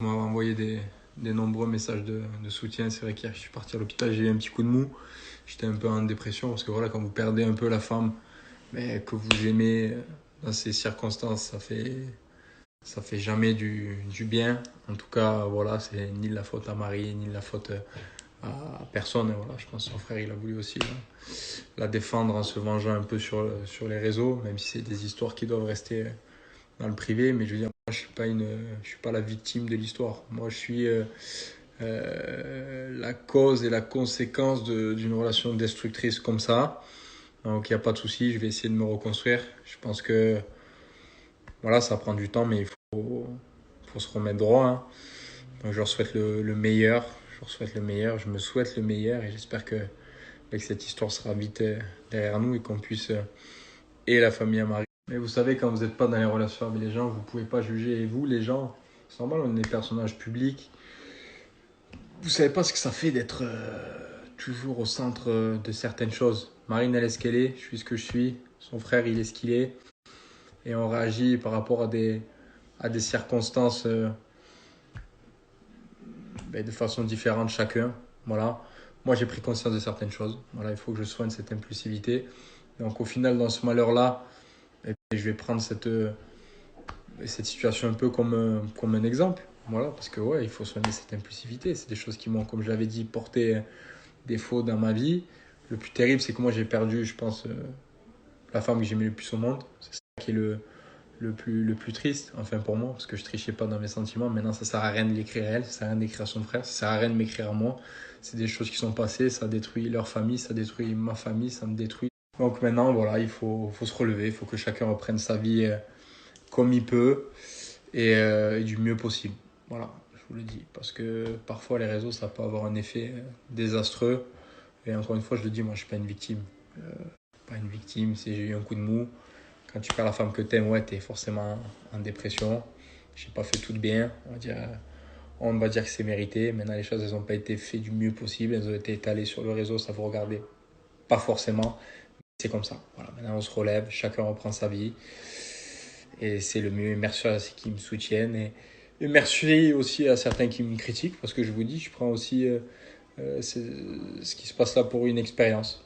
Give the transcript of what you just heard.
On m'a envoyé des nombreux messages de soutien. C'est vrai qu'hier, je suis parti à l'hôpital, j'ai eu un petit coup de mou. J'étais un peu en dépression parce que voilà, quand vous perdez un peu la femme mais que vous aimez dans ces circonstances, ça fait jamais du bien. En tout cas, voilà, c'est ni de la faute à Marie, ni de la faute à personne. Et voilà, je pense que son frère, il a voulu aussi la défendre en se vengeant un peu sur les réseaux, même si c'est des histoires qui doivent rester dans le privé. Mais je veux dire, moi, je suis pas la victime de l'histoire. Moi, je suis la cause et la conséquence d'une relation destructrice comme ça. Donc, il n'y a pas de souci, je vais essayer de me reconstruire. Je pense que voilà, ça prend du temps, mais faut se remettre droit, hein. Donc, je leur souhaite le meilleur. Je leur souhaite le meilleur. Je me souhaite le meilleur et j'espère que cette histoire sera vite derrière nous et qu'on puisse et la famille à Marie. Mais vous savez, quand vous n'êtes pas dans les relations avec les gens, vous ne pouvez pas juger. Et vous, les gens, c'est normal, on est des personnages publics. Vous savez pas ce que ça fait d'être toujours au centre de certaines choses. Marine, elle est ce qu'elle est, je suis ce que je suis. Son frère, il est ce qu'il est. Et on réagit par rapport à des circonstances de façon différente chacun. Voilà. Moi, j'ai pris conscience de certaines choses. Voilà, il faut que je soigne cette impulsivité. Donc, au final, dans ce malheur-là, je vais prendre cette situation un peu comme un exemple. Voilà, parce que ouais, il faut soigner cette impulsivité. C'est des choses qui m'ont, comme je l'avais dit, porté défaut dans ma vie. Le plus terrible, c'est que moi, j'ai perdu, je pense, la femme que j'aimais le plus au monde. C'est ça qui est le plus triste, enfin pour moi, parce que je trichais pas dans mes sentiments. Maintenant, ça sert à rien de l'écrire à elle, ça sert à rien d'écrire à son frère, ça sert à rien de m'écrire à moi. C'est des choses qui sont passées, ça détruit leur famille, ça détruit ma famille, ça me détruit. Donc maintenant, voilà, il faut se relever, il faut que chacun reprenne sa vie comme il peut et du mieux possible. Voilà, je vous le dis, parce que parfois les réseaux, ça peut avoir un effet désastreux. Et encore une fois, je le dis, moi, je suis pas une victime. Pas une victime, c'est j'ai eu un coup de mou. Quand tu perds la femme que t'aimes, ouais, t'es forcément en dépression. J'ai pas fait tout de bien, on va dire que c'est mérité. Maintenant, les choses, elles ont pas été faites du mieux possible. Elles ont été étalées sur le réseau, ça vous regarder. Pas forcément. C'est comme ça. Voilà, maintenant, on se relève, chacun reprend sa vie. Et c'est le mieux. Merci à ceux qui me soutiennent. Et merci aussi à certains qui me critiquent, parce que je vous dis, je prends aussi ce qui se passe là pour une expérience.